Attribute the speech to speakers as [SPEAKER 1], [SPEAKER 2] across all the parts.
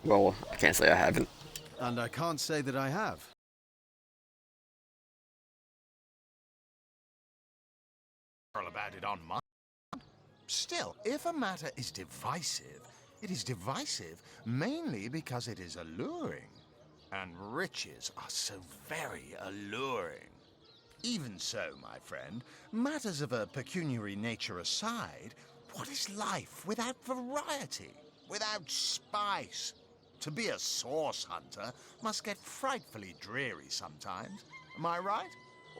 [SPEAKER 1] Well, I can't say I haven't.
[SPEAKER 2] And I can't say that I have.
[SPEAKER 3] All about it on my. Still, if a matter is divisive, it is divisive mainly because it is alluring. And riches are so very alluring. Even so, my friend, matters of a pecuniary nature aside, what is life without variety, without spice? To be a source hunter must get frightfully dreary sometimes. Am I right?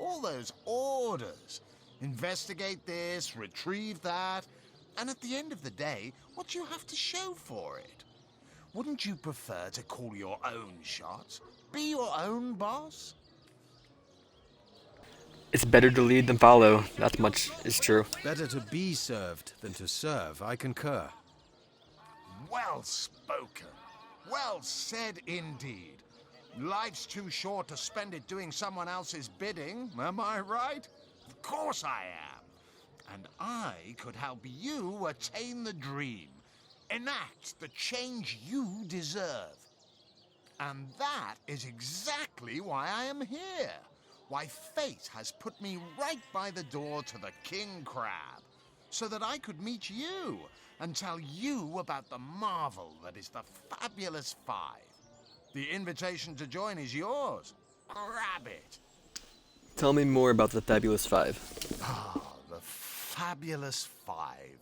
[SPEAKER 3] All those orders. Investigate this, retrieve that, and at the end of the day, what do you have to show for it? Wouldn't you prefer to call your own shots? Be your own boss?
[SPEAKER 1] It's better to lead than follow. That much is true.
[SPEAKER 2] Better to be served than to serve, I concur.
[SPEAKER 3] Well spoken. Well said indeed. Life's too short to spend it doing someone else's bidding, am I right? Of course I am. And I could help you attain the dream, enact the change you deserve. And that is exactly why I am here. Why fate has put me right by the door to the King Crab, so that I could meet you and tell you about the marvel that is the Fabulous Five. The invitation to join is yours. Grab it.
[SPEAKER 1] Tell me more about the Fabulous Five.
[SPEAKER 3] Ah, the Fabulous Five.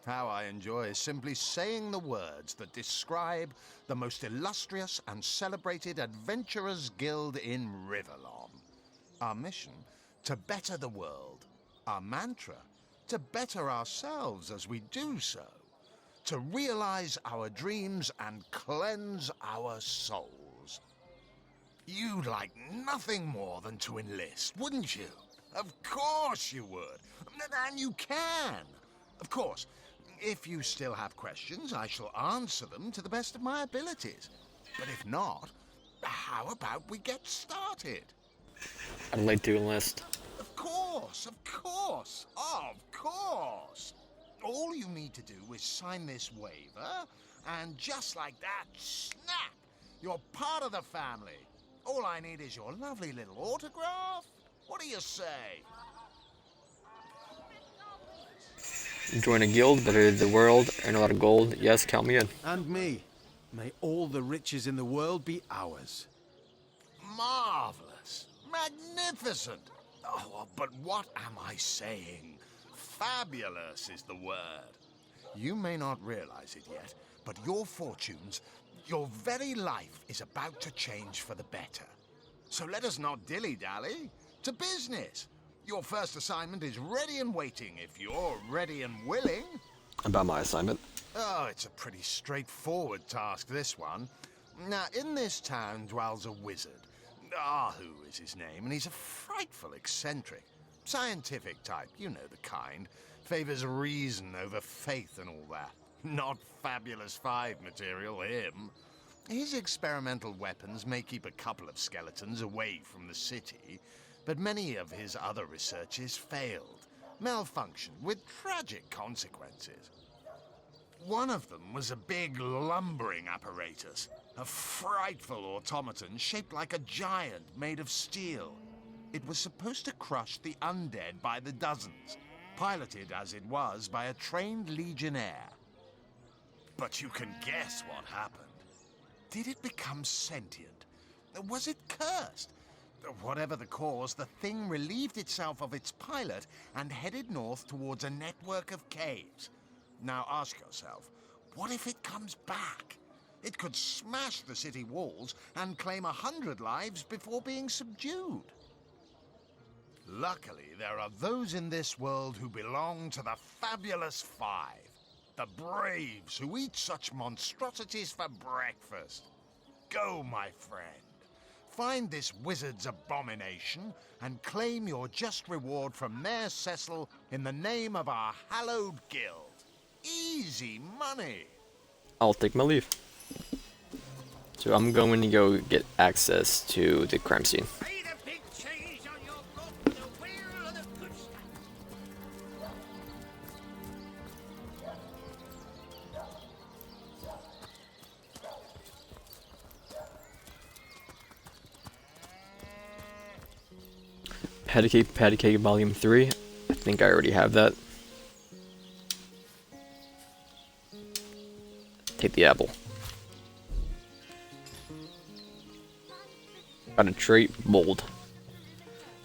[SPEAKER 3] How I enjoy simply saying the words that describe the most illustrious and celebrated adventurers' guild in Riverlon. Our mission, to better the world. Our mantra, to better ourselves as we do so. To realize our dreams and cleanse our souls. You'd like nothing more than to enlist, wouldn't you? Of course you would. And you can. Of course, if you still have questions, I shall answer them to the best of my abilities. But if not, how about we get started?
[SPEAKER 1] I'd like to enlist.
[SPEAKER 3] Of course, of course, of course. All you need to do is sign this waiver, and just like that, snap! You're part of the family. All I need is your lovely little autograph. What do you say?
[SPEAKER 1] Join a guild, better the world, earn a lot of gold. Yes, count me in.
[SPEAKER 2] And me. May all the riches in the world be ours.
[SPEAKER 3] Marvelous. Magnificent. Oh, but what am I saying? Fabulous is the word. You may not realize it yet, but your fortunes, your very life is about to change for the better. So let us not dilly-dally. To business. Your first assignment is ready and waiting if you're ready and willing.
[SPEAKER 1] About my assignment.
[SPEAKER 3] Oh, it's a pretty straightforward task, this one. Now, in this town dwells a wizard. Ahu is his name, and he's a frightful eccentric. Scientific type, you know the kind. Favors reason over faith and all that. Not Fabulous Five material, him. His experimental weapons may keep a couple of skeletons away from the city, but many of his other researches failed, malfunctioned with tragic consequences. One of them was a big lumbering apparatus, a frightful automaton shaped like a giant made of steel. It was supposed to crush the undead by the dozens, piloted as it was by a trained legionnaire. But you can guess what happened. Did it become sentient? Was it cursed? Whatever the cause, the thing relieved itself of its pilot and headed north towards a network of caves. Now ask yourself, what if it comes back? It could smash the city walls and claim 100 lives before being subdued. Luckily, there are those in this world who belong to the Fabulous Five. The braves who eat such monstrosities for breakfast. Go, my friend. Find this wizard's abomination and claim your just reward from Mayor Cecil in the name of our hallowed guild. Easy money.
[SPEAKER 1] I'll take my leave. So I'm going to go get access to the crime scene.
[SPEAKER 4] Made a big change on your road to the wheel of the good stuff.
[SPEAKER 1] Patty Cake Volume 3. I think I already have that. Take the apple. Got a trait, bold.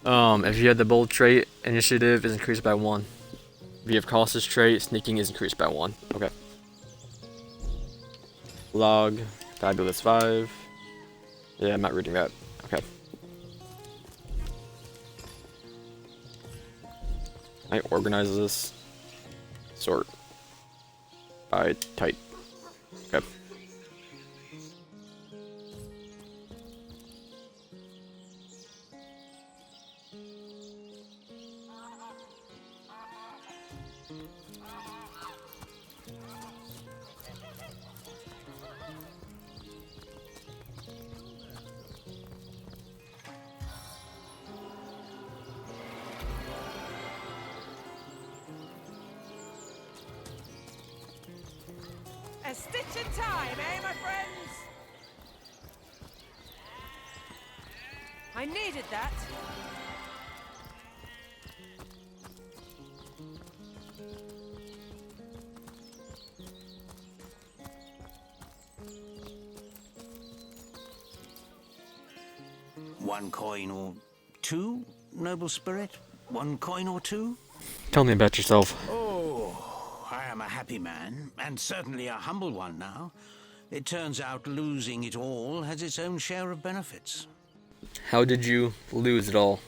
[SPEAKER 1] If you have the bold trait, initiative is increased by 1. If you have cautious trait, sneaking is increased by 1. Okay. Log, fabulous 5. Yeah, I'm not reading that. Okay. I organize this. Sort. By type. Okay.
[SPEAKER 4] A stitch in time, eh, my friends? I needed that.
[SPEAKER 2] One coin or two, noble spirit? One coin or two?
[SPEAKER 1] Tell me about yourself.
[SPEAKER 2] Oh, I am a happy man, and certainly a humble one now. It turns out losing it all has its own share of benefits.
[SPEAKER 1] How did you lose it all?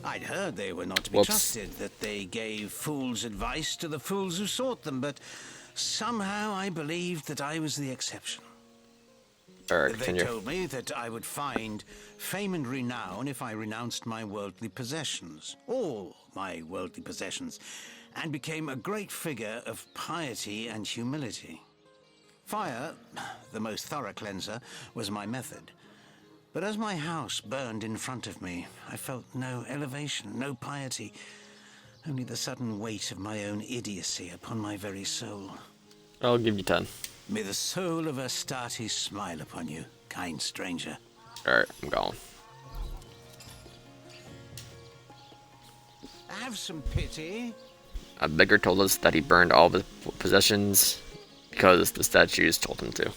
[SPEAKER 2] I'd heard they were not to be
[SPEAKER 1] Whoops.
[SPEAKER 2] trusted, that they gave fools' advice to the fools who sought them, but somehow I believed that I was the exception.
[SPEAKER 1] Alright,
[SPEAKER 2] They
[SPEAKER 1] continue.
[SPEAKER 2] told me that I would find fame and renown if I renounced my worldly possessions, all my worldly possessions, and became a great figure of piety and humility. Fire, the most thorough cleanser, was my method. But as my house burned in front of me, I felt no elevation, no piety, only the sudden weight of my own idiocy upon my very soul.
[SPEAKER 1] I'll give you 10.
[SPEAKER 2] May the soul of Astarte smile upon you, kind stranger.
[SPEAKER 1] Alright, I'm going.
[SPEAKER 2] Have some pity.
[SPEAKER 1] A beggar told us that he burned all of his possessions because the statues told him to.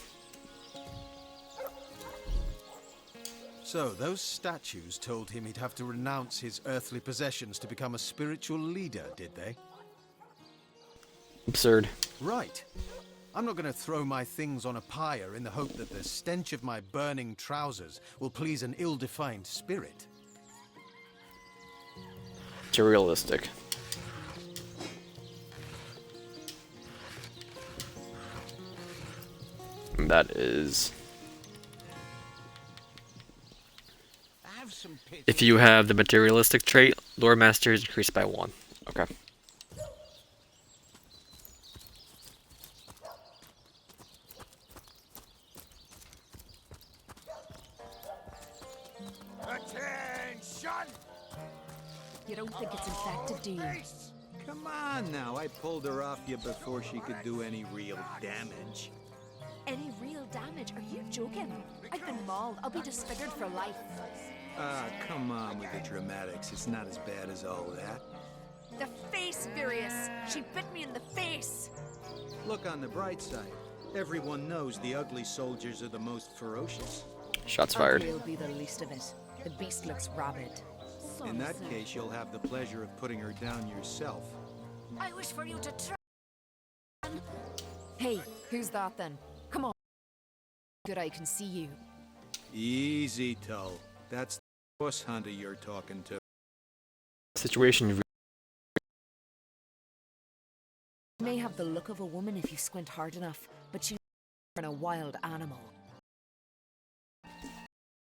[SPEAKER 2] So those statues told him he'd have to renounce his earthly possessions to become a spiritual leader, did they?
[SPEAKER 1] Absurd.
[SPEAKER 2] Right. I'm not going to throw my things on a pyre in the hope that the stench of my burning trousers will please an ill-defined spirit.
[SPEAKER 1] Materialistic. And that is...
[SPEAKER 2] Have some pity.
[SPEAKER 1] If you have the materialistic trait, Lore Master is increased by 1. Okay.
[SPEAKER 4] Attention!
[SPEAKER 5] You don't think it's infected, do you?
[SPEAKER 4] Face!
[SPEAKER 6] Come on now, I pulled her off you before she could do any real damage.
[SPEAKER 5] Any real damage? Are you joking? I've been mauled. I'll be disfigured for life.
[SPEAKER 6] Ah, come on with the dramatics. It's not as bad as all that.
[SPEAKER 5] The face, Furious! She bit me in the face!
[SPEAKER 6] Look on the bright side. Everyone knows the ugly soldiers are the most ferocious.
[SPEAKER 1] Shots fired.
[SPEAKER 5] Ugly will be the least of it. The beast looks rabid.
[SPEAKER 6] In that case, you'll have the pleasure of putting her down yourself.
[SPEAKER 5] I wish for you to try. Hey, who's that then? Come on. Good, I can see you.
[SPEAKER 6] Easy, Tull. That's the boss hunter you're talking to.
[SPEAKER 1] Situation
[SPEAKER 5] You may have the look of a woman if you squint hard enough, but she's a wild animal.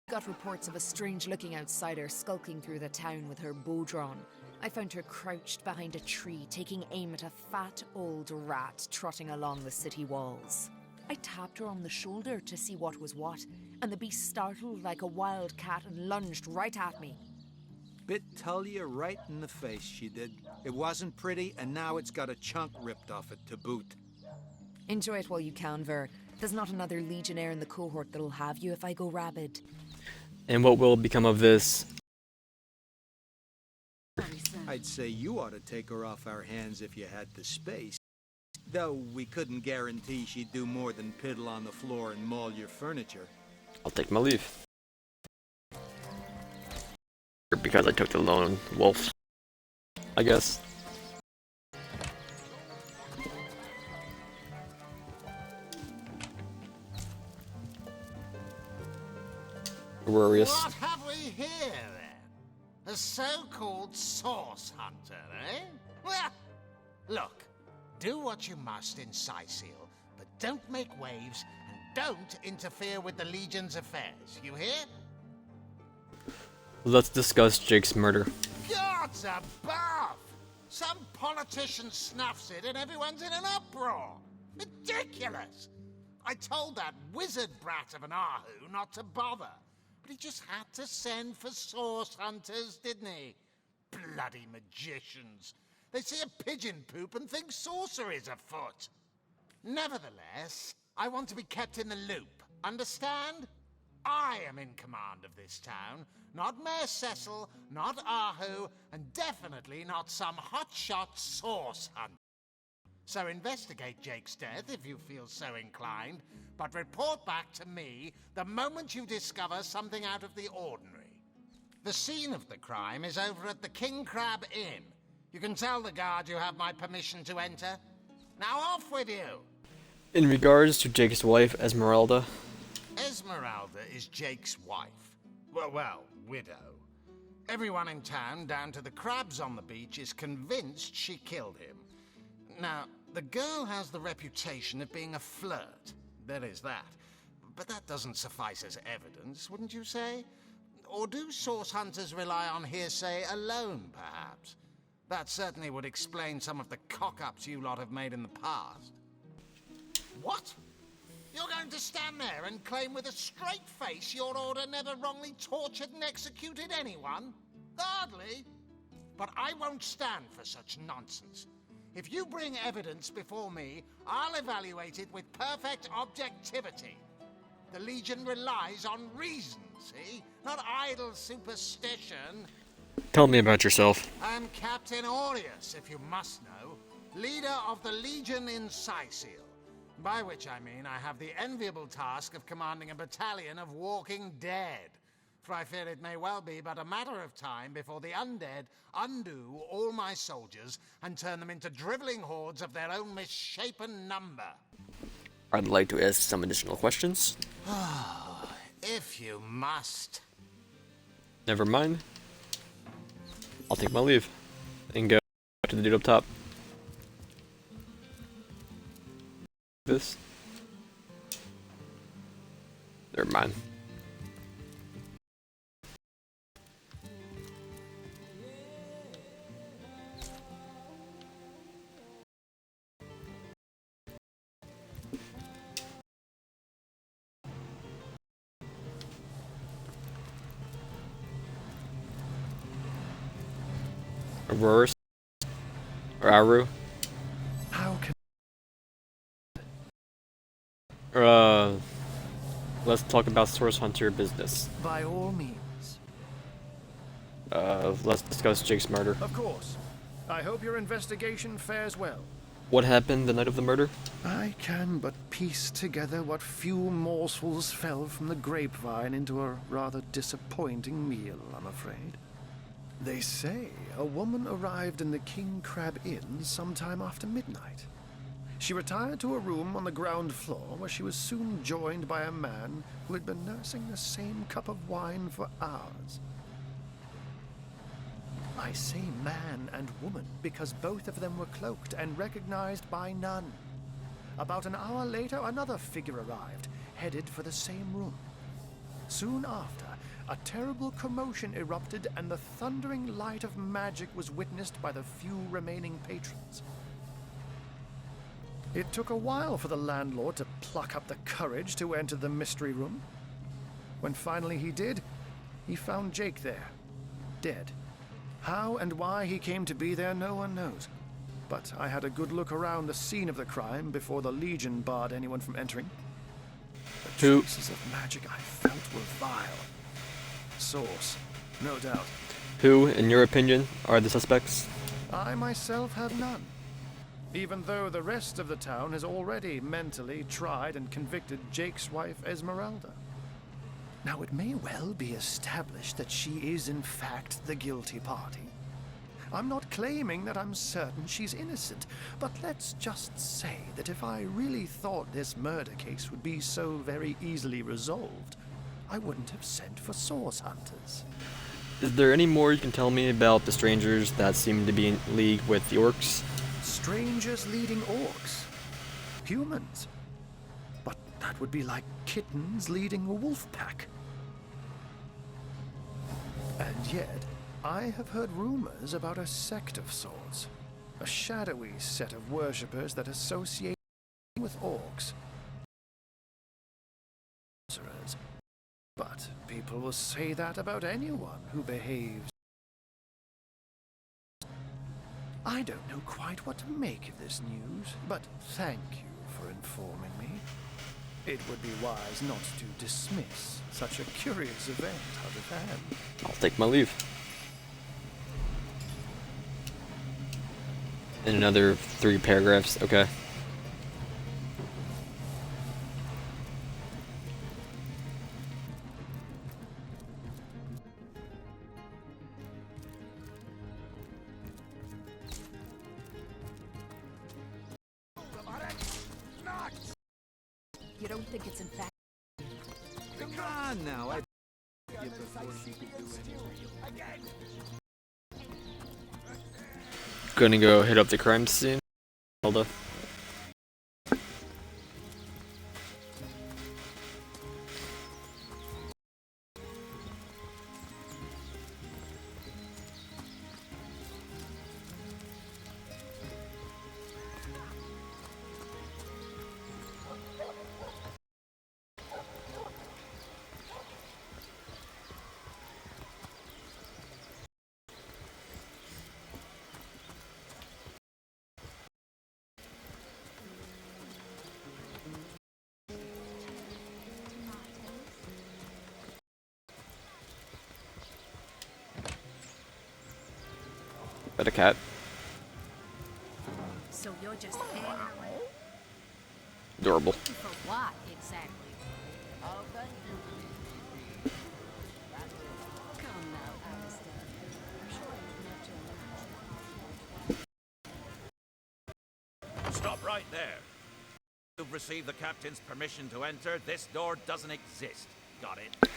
[SPEAKER 5] Got reports of a strange-looking outsider skulking through the town with her bow drawn. I found her crouched behind a tree, taking aim at a fat old rat trotting along the city walls. I tapped her on the shoulder to see what was what, and the beast startled like a wild cat and lunged right at me.
[SPEAKER 6] Bit Tullia right in the face, she did. It wasn't pretty, and now it's got a chunk ripped off it to boot.
[SPEAKER 5] Enjoy it while you can, Ver. There's not another legionnaire in the cohort that'll have you if I go rabid.
[SPEAKER 1] And what will become of this
[SPEAKER 6] I'd say you ought to take her off our hands if you had the space. Though we couldn't guarantee she'd do more than piddle on the floor and maul your furniture.
[SPEAKER 1] I'll take my leave. Because I took the lone wolf, I guess. Glorious.
[SPEAKER 3] What have we here, then? A so-called source hunter, eh? Well, look, do what you must in Sicil, but don't make waves and don't interfere with the Legion's affairs. You hear?
[SPEAKER 1] Let's discuss Jake's murder.
[SPEAKER 3] Gods above! Some politician snuffs it and everyone's in an uproar. Ridiculous! I told that wizard brat of an Ahu not to bother. But he just had to send for source hunters, didn't he? Bloody magicians. They see a pigeon poop and think sorcery's afoot. Nevertheless, I want to be kept in the loop. Understand? I am in command of this town, not Mayor Cecil, not Ahu, and definitely not some hotshot source hunter. So investigate Jake's death if you feel so inclined, but report back to me the moment you discover something out of the ordinary. The scene of the crime is over at the King Crab Inn. You can tell the guard you have my permission to enter. Now off with you!
[SPEAKER 1] In regards to Jake's wife, Esmeralda,
[SPEAKER 3] Esmeralda is Jake's wife. Well, widow. Everyone in town, down to the crabs on the beach, is convinced she killed him. Now, the girl has the reputation of being a flirt. There is that. But that doesn't suffice as evidence, wouldn't you say? Or do source hunters rely on hearsay alone, perhaps? That certainly would explain some of the cock-ups you lot have made in the past. What? You're going to stand there and claim with a straight face your order never wrongly tortured and executed anyone? Hardly. But I won't stand for such nonsense. If you bring evidence before me, I'll evaluate it with perfect objectivity. The Legion relies on reason, see? Not idle superstition.
[SPEAKER 1] tell me about yourself.
[SPEAKER 3] I'm Captain Aureus, if you must know, leader of the Legion in Sicil. By which I mean I have the enviable task of commanding a battalion of walking dead. For I fear it may well be but a matter of time before the undead undo all my soldiers and turn them into driveling hordes of their own misshapen number.
[SPEAKER 1] I'd like to ask some additional questions.
[SPEAKER 3] If you must.
[SPEAKER 1] Never mind. I'll take my leave and go to the dude up top. This. Never mind. Reverse or Aru.
[SPEAKER 7] How can
[SPEAKER 1] Let's talk about Source Hunter business.
[SPEAKER 7] by all means?
[SPEAKER 1] Let's discuss Jake's murder.
[SPEAKER 7] Of course. I hope your investigation fares well.
[SPEAKER 1] What happened the night of the murder?
[SPEAKER 7] I can but piece together what few morsels fell from the grapevine into a rather disappointing meal, I'm afraid. They say a woman arrived in the King Crab Inn sometime after midnight. She retired to a room on the ground floor where she was soon joined by a man who had been nursing the same cup of wine for hours. I say man and woman because both of them were cloaked and recognized by none. About an hour later, another figure arrived, headed for the same room. Soon after, a terrible commotion erupted and the thundering light of magic was witnessed by the few remaining patrons. It took a while for the landlord to pluck up the courage to enter the mystery room. When finally he did, he found Jake there, dead. How and why he came to be there, no one knows. But I had a good look around the scene of the crime before the Legion barred anyone from entering. The traces of magic I felt were vile. Source, no doubt.
[SPEAKER 1] Who, in your opinion, are the suspects?
[SPEAKER 7] I myself have none. Even though the rest of the town has already mentally tried and convicted Jake's wife Esmeralda. Now, it may well be established that she is in fact the guilty party. I'm not claiming that I'm certain she's innocent, but let's just say that if I really thought this murder case would be so very easily resolved, I wouldn't have sent for source hunters.
[SPEAKER 1] Is there any more you can tell me about the strangers that seem to be in league with the orcs?
[SPEAKER 7] Strangers leading orcs. Humans. But that would be like kittens leading a wolf pack. And yet, I have heard rumors about a sect of sorts. A shadowy set of worshippers that associate with orcs. But people will say that about anyone who behaves. I don't know quite what to make of this news, but thank you for informing me. It would be wise not to dismiss such a curious event out of hand.
[SPEAKER 1] I'll take my leave. In another 3 paragraphs, okay.
[SPEAKER 5] You don't think it's in fact?
[SPEAKER 6] Come on now, I you before she could do anything.
[SPEAKER 1] Gonna go hit up the crime scene. Hold up. Got a cat.
[SPEAKER 8] So you're just hanging out
[SPEAKER 1] Adorable.
[SPEAKER 8] for what exactly? Come now, Alistair. I'm sure you've met your match.
[SPEAKER 4] Stop right there. You've received the captain's permission to enter. This door doesn't exist. Got it?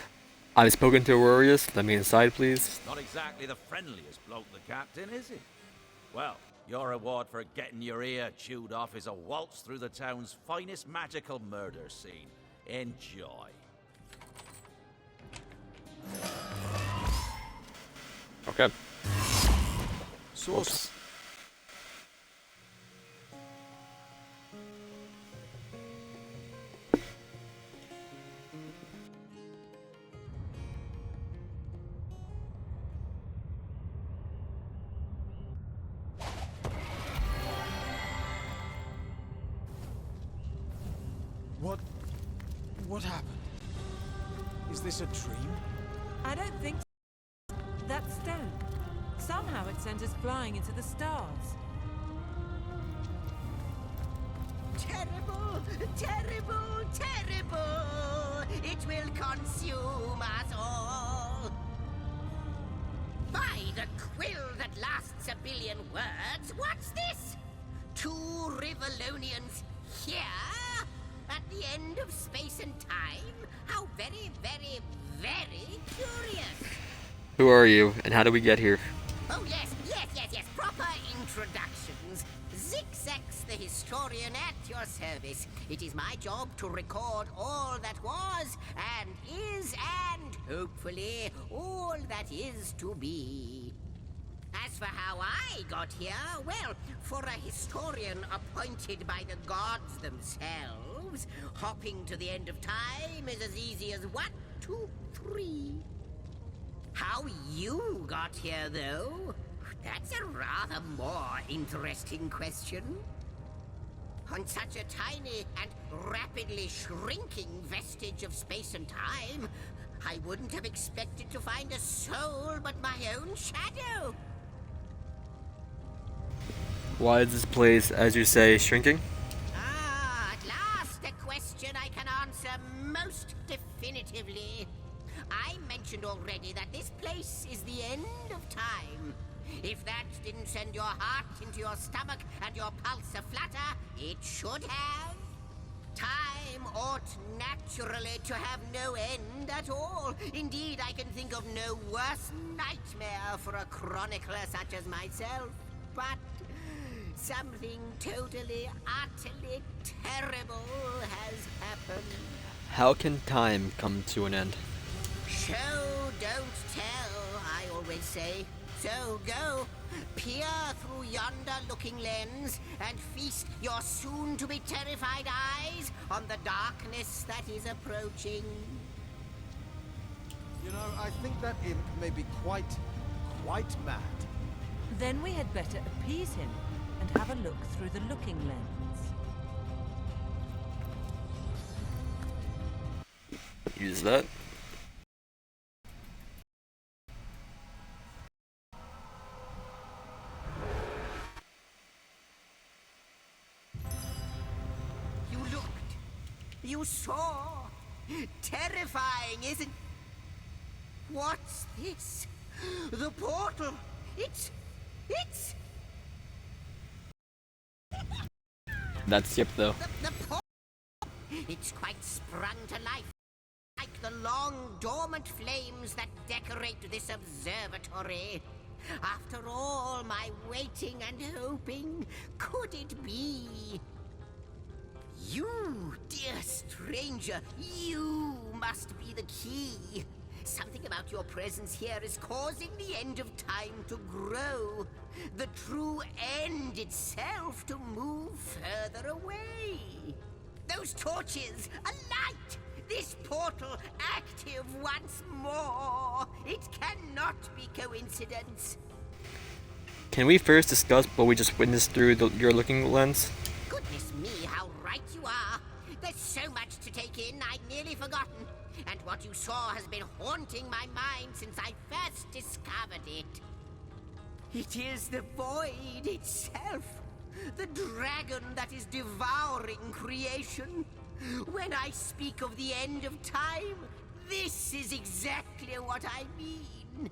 [SPEAKER 1] I've spoken to Aurorius. Let me inside, please.
[SPEAKER 4] Not exactly the friendliest bloke, the captain, is he? Well, your reward for getting your ear chewed off is a waltz through the town's finest magical murder scene. Enjoy.
[SPEAKER 1] Okay.
[SPEAKER 6] Source.
[SPEAKER 9] What happened? Is this a dream?
[SPEAKER 10] I don't think so. That stone. Somehow it sent us flying into the stars.
[SPEAKER 11] Terrible, terrible, terrible! It will consume us all! By the quill that lasts a billion words, what's this? 2 Rivalonians here? At the end of space and time? How very, very, very curious!
[SPEAKER 1] Who are you, and how did we get here?
[SPEAKER 11] Oh, yes. Proper introductions. Zigzags the historian at your service. It is my job to record all that was, and is, and hopefully all that is to be. As for how I got here, well, for a historian appointed by the gods themselves, hopping to the end of time is as easy as 1, 2, 3. How you got here, though? That's a rather more interesting question. On such a tiny and rapidly shrinking vestige of space and time, I wouldn't have expected to find a soul but my own shadow.
[SPEAKER 1] Why is this place, as you say, shrinking?
[SPEAKER 11] Ah, at last a question I can answer most definitively. I mentioned already that this place is the end of time. If that didn't send your heart into your stomach and your pulse a-flutter, it should have. Time ought naturally to have no end at all. Indeed, I can think of no worse nightmare for a chronicler such as myself. But something totally, utterly terrible has happened.
[SPEAKER 1] How can time come to an end?
[SPEAKER 11] Show, don't tell, I always say. So go, peer through yonder looking lens and feast your soon-to-be terrified eyes on the darkness that is approaching.
[SPEAKER 9] You know, I think that imp may be quite mad.
[SPEAKER 10] Then we had better appease him and have a look through the looking lens.
[SPEAKER 1] Use that.
[SPEAKER 11] You looked. You saw. Terrifying, isn't... What's this? The portal. It's...
[SPEAKER 1] That's Yip, though.
[SPEAKER 11] The portal. It's quite sprung to life. Like the long dormant flames that decorate this observatory. After all my waiting and hoping, could it be? You, dear stranger, you must be the key. Something about your presence here is causing the end of time to grow. The true end itself to move further away. Those torches, a light! This portal active once more. It cannot be coincidence.
[SPEAKER 1] Can we first discuss what we just witnessed through your looking lens?
[SPEAKER 11] Goodness me, how right you are. There's so much to take in, I'd nearly forgotten. And what you saw has been haunting my mind since I first discovered it. It is the void itself. The dragon that is devouring creation. When I speak of the end of time, this is exactly what I mean.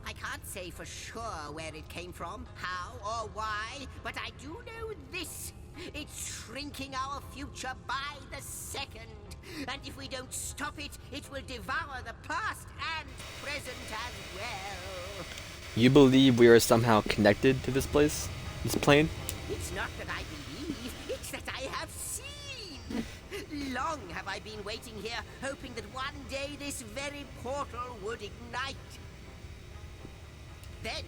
[SPEAKER 11] I can't say for sure where it came from, how or why, but I do know this. It's shrinking our future by the second. And if we don't stop it, it will devour the past and present as well.
[SPEAKER 1] You believe we are somehow connected to this place? This plane?
[SPEAKER 11] It's not that I believe, it's that I have seen. Long have I been waiting here, hoping that one day this very portal would ignite. Then,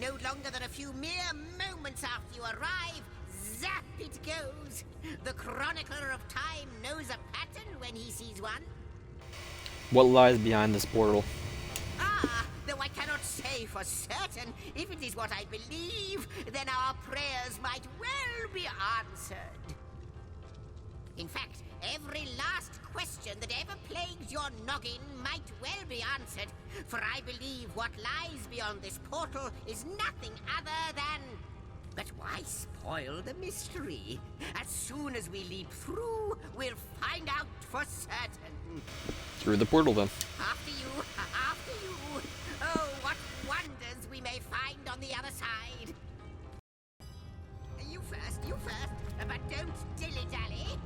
[SPEAKER 11] no longer than a few mere moments after you arrive, zap it goes. The chronicler of time knows a pattern when he sees one.
[SPEAKER 1] What lies behind this portal?
[SPEAKER 11] Ah, though I cannot say for certain, if it is what I believe, then our prayers might well be answered. In fact, every last question that ever plagued your noggin might well be answered, for I believe what lies beyond this portal is nothing other than... But why spoil the mystery? As soon as we leap through, we'll find out for certain.
[SPEAKER 1] Through the portal, then.
[SPEAKER 11] After you, after you. Oh, what wonders we may find on the other side. You first, but don't dilly-dally.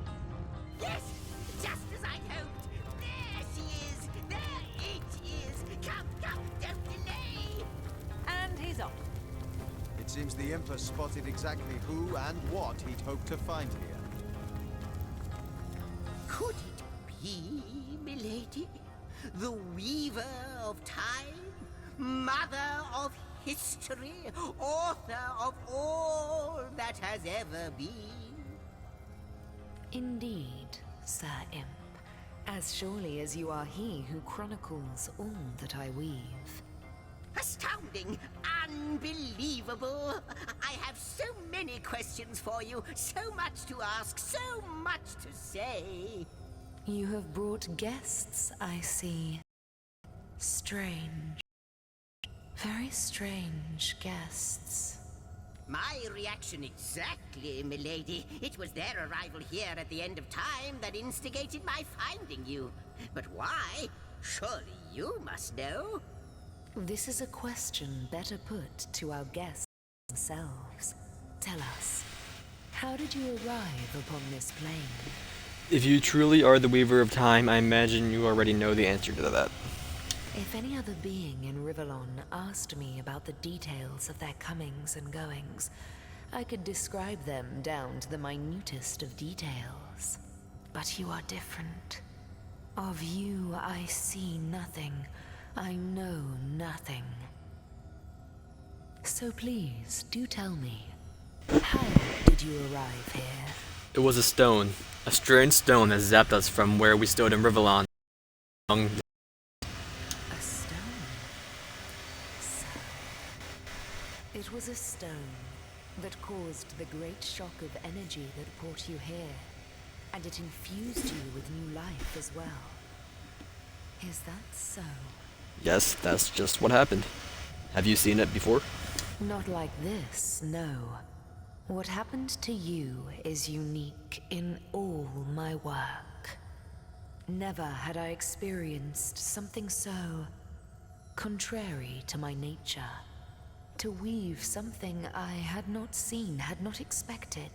[SPEAKER 11] Yes, just as I'd hoped. There she is, there it is. Come, don't delay.
[SPEAKER 10] And he's off.
[SPEAKER 9] It seems the imp has spotted exactly who and what he'd hoped to find here.
[SPEAKER 11] Could it be, milady? The weaver of time? Mother of history? Author of all that has ever been?
[SPEAKER 5] Indeed, Sir Imp. As surely as you are he who chronicles all that I weave.
[SPEAKER 11] Astounding! Unbelievable! I have So many questions for you, so much to ask, so much to say.
[SPEAKER 5] You have brought guests, I see. Strange. Very strange guests.
[SPEAKER 11] My reaction exactly, milady. It was their arrival here at the end of time that instigated my finding you. But why? Surely you must know.
[SPEAKER 5] This is a question better put to our guests themselves. Tell us, how did you arrive upon this plane?
[SPEAKER 1] If you truly are the Weaver of Time, I imagine you already know the answer to that.
[SPEAKER 5] If any other being in Rivellon asked me about the details of their comings and goings, I could describe them down to the minutest of details. But you are different. Of you, I see nothing. I know nothing. So please, do tell me, how did you arrive here?
[SPEAKER 1] It was a stone. A strange stone that zapped us from where we stood in Rivellon.
[SPEAKER 5] A stone? So... It was a stone that caused the great shock of energy that brought you here, and it infused you with new life as well. Is that so?
[SPEAKER 1] Yes, that's just what happened. Have you seen it before?
[SPEAKER 5] Not like this, no. What happened to you is unique in all my work. Never had I experienced something so contrary to my nature. To weave something I had not seen, had not expected.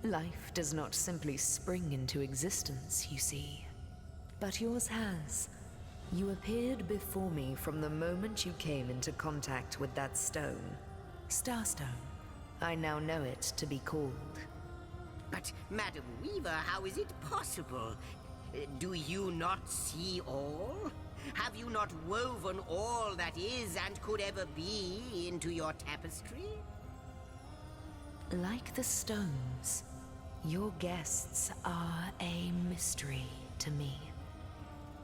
[SPEAKER 5] Life does not simply spring into existence, you see. But yours has. You appeared before me from the moment you came into contact with that stone. Starstone. I now know it to be called.
[SPEAKER 11] But, Madam Weaver, how is it possible? Do you not see all? Have you not woven all that is and could ever be into your tapestry?
[SPEAKER 5] Like the stones, your guests are a mystery to me.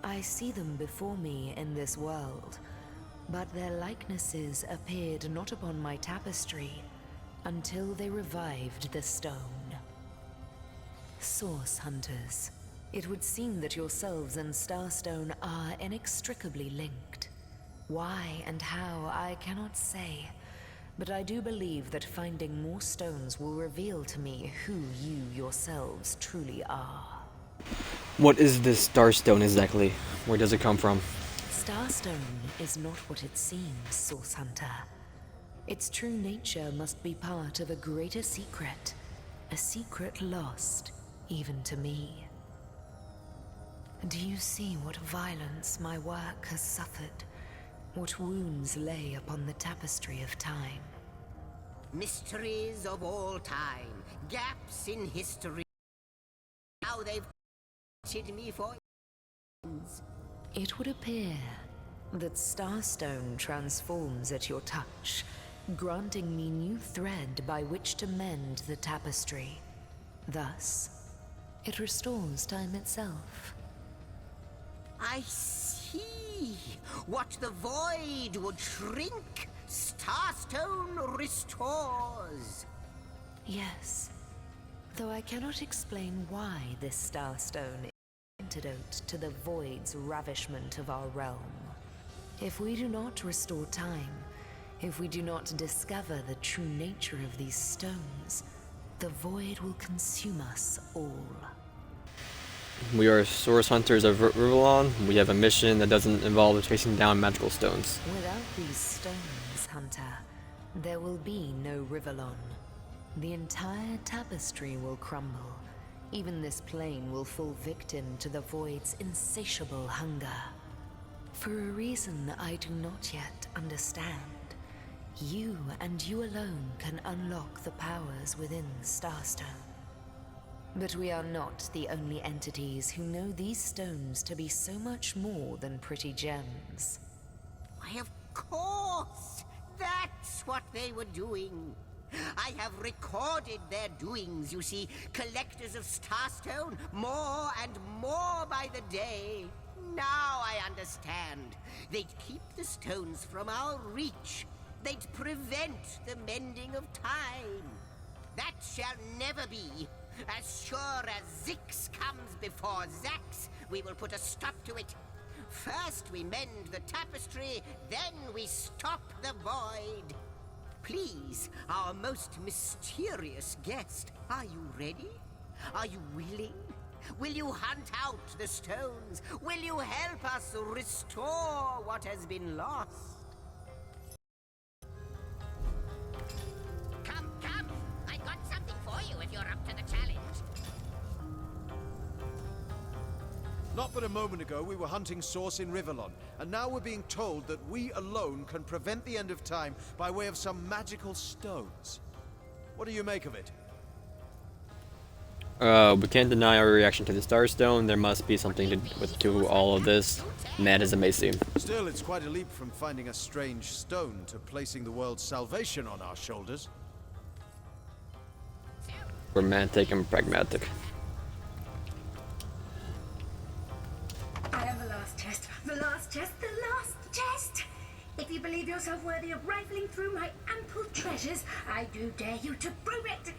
[SPEAKER 5] I see them before me in this world, but their likenesses appeared not upon my tapestry until they revived the stone. Source Hunters, it would seem that yourselves and Starstone are inextricably linked. Why and how, I cannot say, but I do believe that finding more stones will reveal to me who you yourselves truly are.
[SPEAKER 1] What is this Starstone exactly? Where does it come from?
[SPEAKER 5] Starstone is not what it seems, Source Hunter. Its true nature must be part of a greater secret. A secret lost, even to me. Do you see what violence my work has suffered? What wounds lay upon the tapestry of time?
[SPEAKER 11] Mysteries of all time, gaps in history. How they've haunted me for years.
[SPEAKER 5] It would appear that Starstone transforms at your touch, granting me new thread by which to mend the tapestry. Thus, it restores time itself.
[SPEAKER 11] I see. What the void would shrink, Starstone restores.
[SPEAKER 5] Yes, though I cannot explain why this Starstone is an antidote to the void's ravishment of our realm. If we do not restore time, if we do not discover the true nature of these stones, the void will consume us all.
[SPEAKER 1] We are source hunters of Rivellon. We have a mission that doesn't involve chasing down magical stones.
[SPEAKER 5] Without these stones, Hunter, there will be no Rivellon. The entire tapestry will crumble. Even this plane will fall victim to the void's insatiable hunger. For a reason I do not yet understand, you and you alone can unlock the powers within Starstone. But we are not the only entities who know these stones to be so much more than pretty gems.
[SPEAKER 11] Why, of course! That's what they were doing. I have recorded their doings, you see. Collectors of Starstone, more and more by the day. Now I understand. They'd keep the stones from our reach. They'd prevent the mending of time. That shall never be. As sure as Zix comes before Zax, we will put a stop to it. First we mend the tapestry, then we stop the void. Please, our most mysterious guest, are you ready? Are you willing? Will you hunt out the stones? Will you help us restore what has been lost? Come, come! I've got something for you if you're up to the challenge.
[SPEAKER 9] Not but a moment ago we were hunting Source in Rivellon, and now we're being told that we alone can prevent the end of time by way of some magical stones. What do you make of it?
[SPEAKER 1] We can't deny our reaction to the Starstone. There must be something to all of this, and that is amazing.
[SPEAKER 9] Still, it's quite a leap from finding a strange stone to placing the world's salvation on our shoulders.
[SPEAKER 1] Romantic and pragmatic.
[SPEAKER 12] I am the last chest, the last chest, the last chest! If you believe yourself worthy of rifling through my ample treasures, I do dare you to prove it!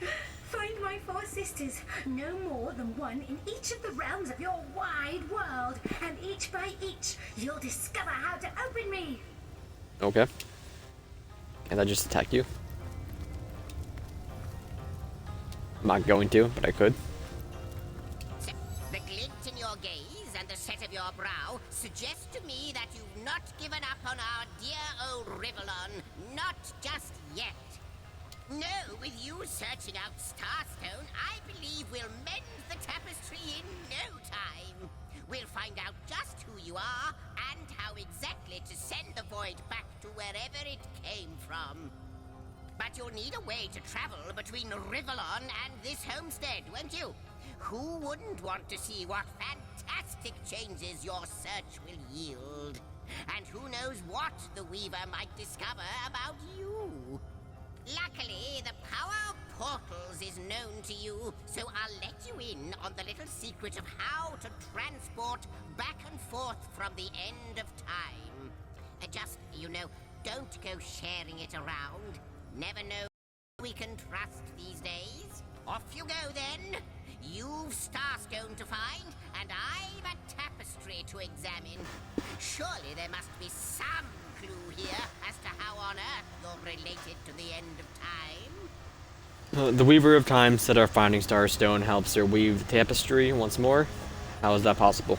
[SPEAKER 12] Find my 4 sisters, no more than one in each of the realms of your wide world, and each by each, you'll discover how to open me!
[SPEAKER 1] Okay. Can't I just attack you? I'm not going to, but I could.
[SPEAKER 11] The glint in your gaze and the set of your brow suggest to me that you've not given up on our dear old Rivellon. Not just yet. No, with you searching out Starstone, I believe we'll mend the tapestry in no time. We'll find out just who you are and how exactly to send the void back to wherever it came from. But you'll need a way to travel between Rivellon and this homestead, won't you? Who wouldn't want to see what fantastic changes your search will yield? And who knows what the Weaver might discover about you? Luckily, the power of portals is known to you, so I'll let you in on the little secret of how to transport back and forth from the end of time. Just, you know, don't go sharing it around. Never know who we can trust these days. Off you go, then. You've Starstone to find, and I've a tapestry to examine. Surely there must be some clue here as to how on earth you're related to the end of time.
[SPEAKER 1] The Weaver of Time said our finding Starstone helps her weave the tapestry once more. How is that possible?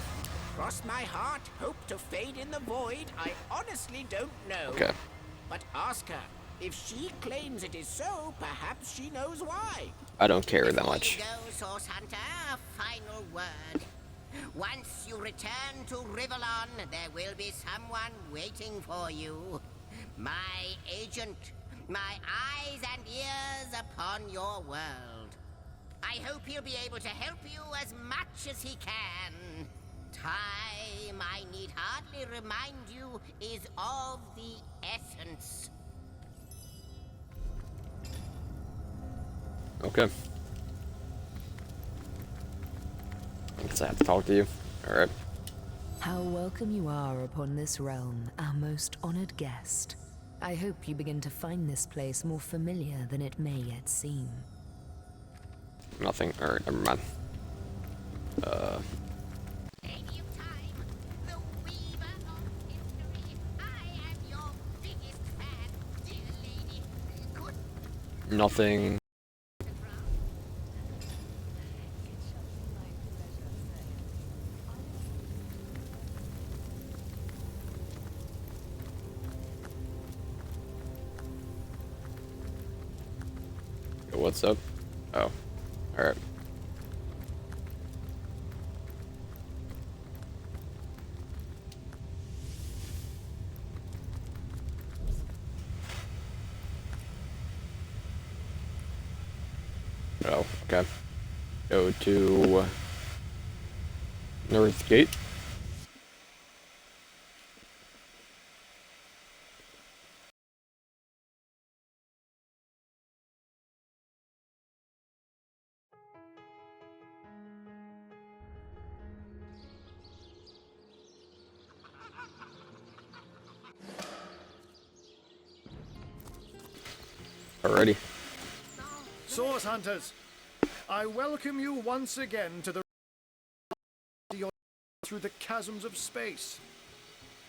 [SPEAKER 11] Cross my heart, hope to fade in the void. I honestly don't know.
[SPEAKER 1] Okay.
[SPEAKER 11] But ask her. If she claims it is so, perhaps she knows why.
[SPEAKER 1] I don't care that much.
[SPEAKER 11] Before you go, Source Hunter, a final word. Once you return to Rivellon, there will be someone waiting for you. My agent, my eyes and ears upon your world. I hope he'll be able to help you as much as he can. Time, I need hardly remind you, is of the essence.
[SPEAKER 1] Okay. I guess I have to talk to you. Alright.
[SPEAKER 5] How welcome you are upon this realm, our most honored guest. I hope you begin to find this place more familiar than it may yet seem.
[SPEAKER 1] Nothing. Alright, never mind.
[SPEAKER 11] Lady of Time, the Weaver of History. I am your biggest fan, dear lady. Good.
[SPEAKER 1] Nothing. What's up? Oh. Alright. Oh, okay. Go to North Gate. Alrighty.
[SPEAKER 7] Source hunters, I welcome you once again to the through the chasms of space.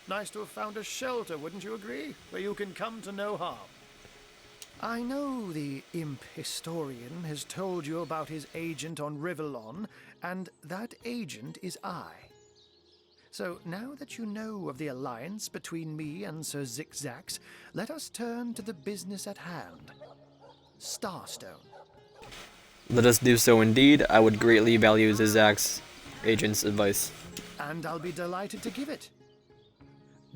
[SPEAKER 7] Nice to have found a shelter, wouldn't you agree? Where you can come to no harm. I know the imp historian has told you about his agent on Rivellon, and that agent is I. So now that you know of the alliance between me and Sir Zigzax, let us turn to the business at hand. Starstone.
[SPEAKER 1] Let us do so indeed. I would greatly value Zigzag's agent's advice.
[SPEAKER 7] And I'll be delighted to give it.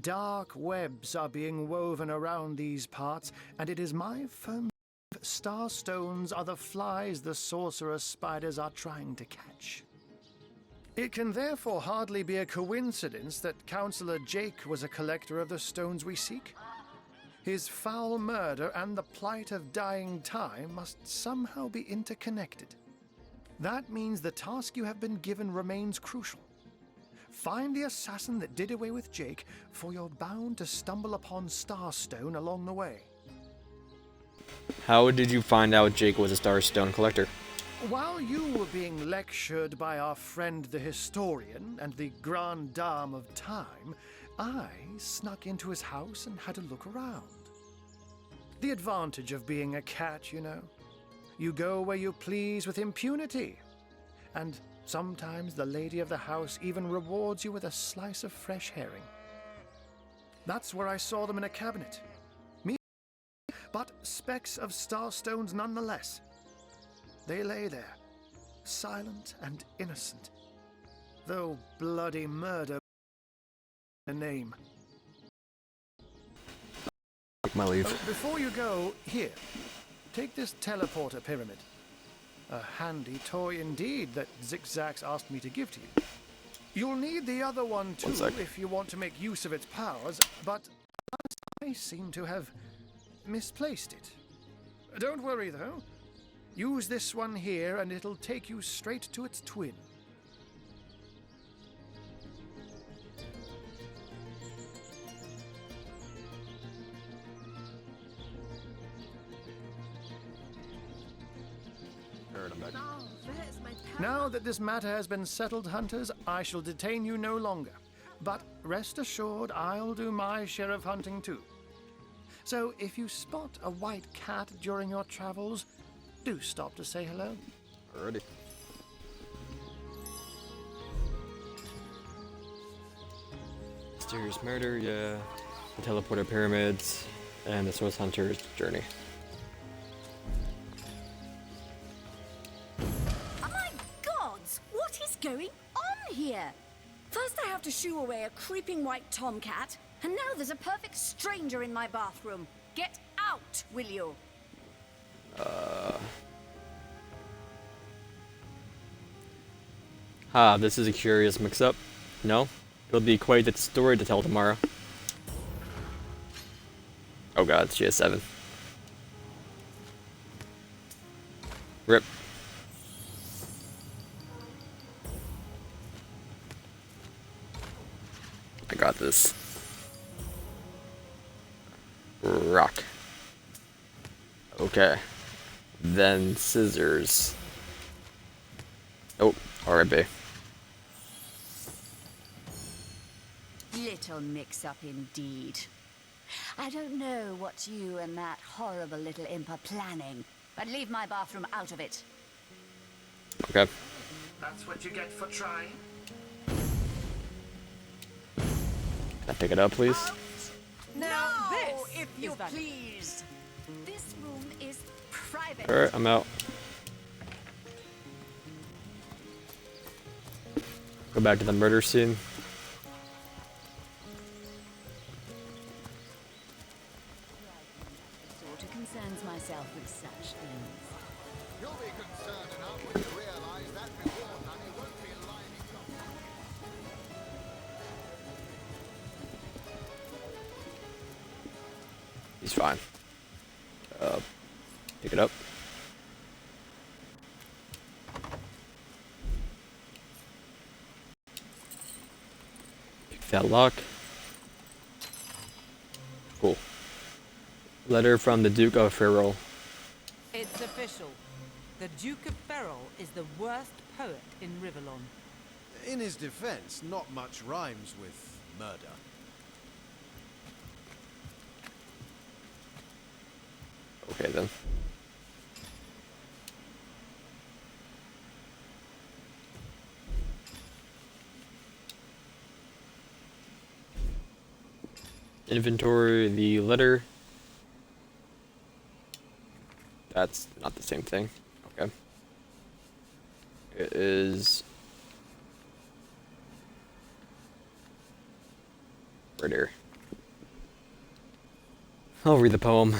[SPEAKER 7] Dark webs are being woven around these parts, and it is my firm belief starstones are the flies the sorcerer spiders are trying to catch. It can therefore hardly be a coincidence that Councillor Jake was a collector of the stones we seek. His foul murder and the plight of dying time must somehow be interconnected. That means the task you have been given remains crucial. Find the assassin that did away with Jake, for you're bound to stumble upon Starstone along the way.
[SPEAKER 1] How did you find out Jake was a Starstone collector?
[SPEAKER 7] While you were being lectured by our friend the historian and the grande dame of time, I snuck into his house and had a look around. The advantage of being a cat, you know. You go where you please with impunity. And sometimes the lady of the house even rewards you with a slice of fresh herring. That's where I saw them in a cabinet. Me, but specks of starstones nonetheless. They lay there, silent and innocent, though bloody murder a name.
[SPEAKER 1] My leave.
[SPEAKER 7] Before you go, here, take this teleporter pyramid. A handy toy indeed that Zigzax asked me to give to you. You'll need the other one too if you want to make use of its powers, but I seem to have misplaced it. Don't worry though. Use this one here and it'll take you straight to its twin. Now that this matter has been settled, hunters, I shall detain you no longer. But rest assured, I'll do my share of hunting too. So if you spot a white cat during your travels, do stop to say hello.
[SPEAKER 1] Alrighty. Mysterious murder, yeah. The teleporter pyramids, and the source hunter's journey.
[SPEAKER 8] What is going on here? First I have to shoo away a creeping white tomcat, and now there's a perfect stranger in my bathroom. Get out, will you?
[SPEAKER 1] This is a curious mix-up. No? It'll be quite a story to tell tomorrow. Oh god, she has 7. Rip. I got this. Rock. Okay. Then scissors. Oh, R.I.P.
[SPEAKER 8] Little mix-up indeed. I don't know what you and that horrible little imp are planning, but leave my bathroom out of it.
[SPEAKER 1] Okay.
[SPEAKER 7] That's what you get for trying.
[SPEAKER 1] Can I pick it up, please?
[SPEAKER 10] Now
[SPEAKER 8] No,
[SPEAKER 10] this
[SPEAKER 8] if you
[SPEAKER 10] is valid.
[SPEAKER 8] please. This room is private.
[SPEAKER 1] Alright, I'm out. Go back to the murder scene.
[SPEAKER 8] Sort of concerns myself with such things.
[SPEAKER 3] You'll be concerned enough when you realize that reward money won't be lying in your
[SPEAKER 1] He's fine. Pick it up. Pick that lock. Cool. Letter from the Duke of Ferrol.
[SPEAKER 10] official. The Duke of Ferrol is the worst poet in Rivellon.
[SPEAKER 9] In his defense, not much rhymes with murder.
[SPEAKER 1] Okay then. Inventory the letter. That's not the same thing. Okay. It is right here. I'll read the poem.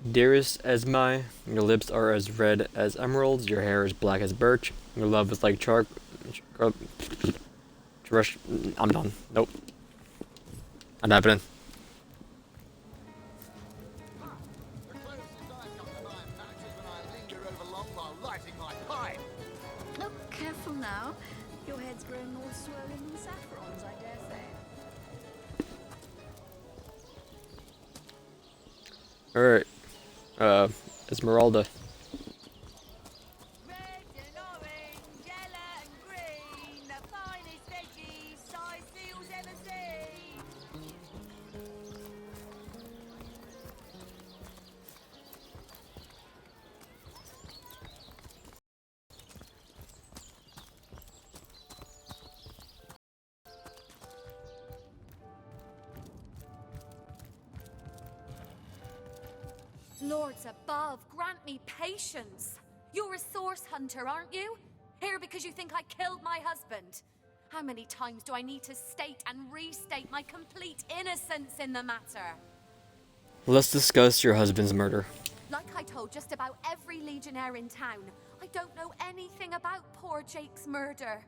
[SPEAKER 1] Dearest Esmai, your lips are as red as emeralds, your hair is black as birch, your love is like I'm done. Nope. Not happening.
[SPEAKER 8] Look, careful now. Your head's growing more swollen than saffrons, I dare say.
[SPEAKER 1] Alright. Esmeralda.
[SPEAKER 5] Lords above, grant me patience. You're a source hunter, aren't you? Here because you think I killed my husband. How many times do I need to state and restate my complete innocence in the matter?
[SPEAKER 1] Let's discuss your husband's murder.
[SPEAKER 5] Like I told just about every legionnaire in town, I don't know anything about poor Jake's murder.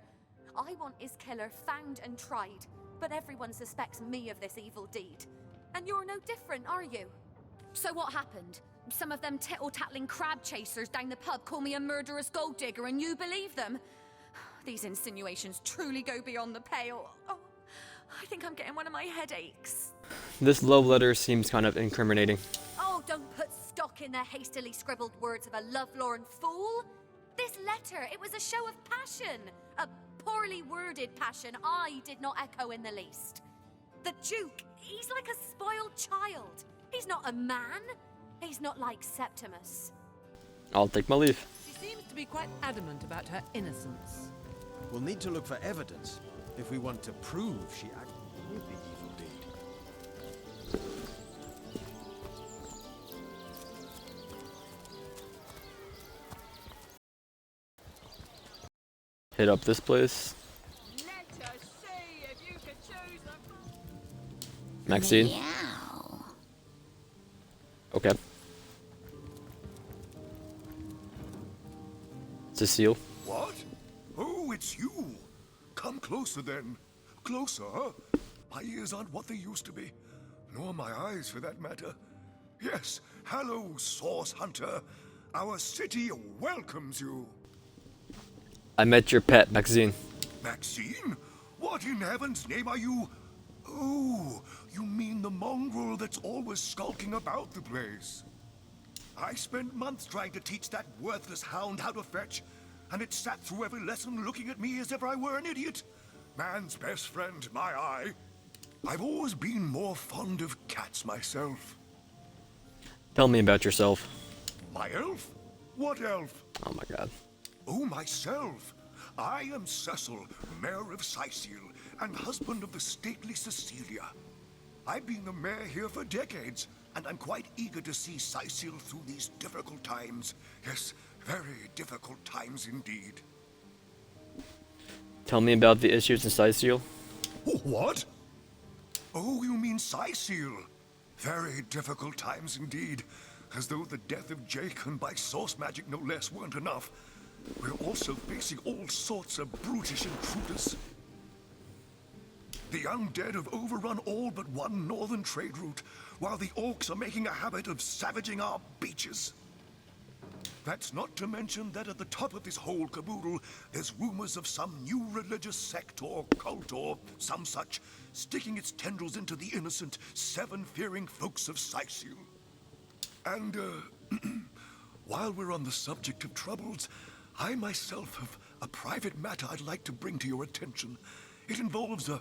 [SPEAKER 5] I want his killer found and tried, but everyone suspects me of this evil deed. And you're no different, are you? So what happened? Some of them tittle-tattling crab chasers down the pub call me a murderous gold digger and you believe them? These insinuations truly go beyond the pale. Oh, I think I'm getting one of my headaches.
[SPEAKER 1] This love letter seems kind of incriminating.
[SPEAKER 5] Oh, don't put stock in the hastily scribbled words of a lovelorn fool. This letter, it was a show of passion. A poorly worded passion I did not echo in the least. The Duke, he's like a spoiled child. He's not a man. He's not like Septimus.
[SPEAKER 1] I'll take my leave.
[SPEAKER 10] She seems to be quite adamant about her innocence.
[SPEAKER 9] We'll need to look for evidence if we want to prove she actually did the evil deed.
[SPEAKER 1] Hit up this place.
[SPEAKER 8] Let us see if you can choose the...
[SPEAKER 1] Maxine. Okay. Cecile.
[SPEAKER 13] What? Oh, it's you. Come closer then. Closer, huh? My ears aren't what they used to be. Nor my eyes, for that matter. Yes, hello, Source Hunter. Our city welcomes you.
[SPEAKER 1] I met your pet, Maxine.
[SPEAKER 13] Maxine? What in heaven's name are you? Oh, you mean the mongrel that's always skulking about the place. I spent months trying to teach that worthless hound how to fetch, and it sat through every lesson looking at me as if I were an idiot. Man's best friend, my eye. I've always been more fond of cats myself.
[SPEAKER 1] Tell me about yourself.
[SPEAKER 13] My elf? What elf?
[SPEAKER 1] Oh my god.
[SPEAKER 13] Oh, myself. I am Cecil, Mayor of Sicile, and husband of the stately Cecilia. I've been the mayor here for decades, and I'm quite eager to see Sicile through these difficult times. Yes, very difficult times indeed.
[SPEAKER 1] Tell me about the issues in Sicile.
[SPEAKER 13] What? Oh, you mean Sicile? Very difficult times indeed. As though the death of Jake, and by source magic no less, weren't enough. We're also facing all sorts of brutish intruders. The undead have overrun all but one northern trade route, while the orcs are making a habit of savaging our beaches. That's not to mention that at the top of this whole caboodle, there's rumors of some new religious sect or cult or some such, sticking its tendrils into the innocent, seven-fearing folks of Sicile. And, while we're on the subject of troubles, I myself have a private matter I'd like to bring to your attention. It involves a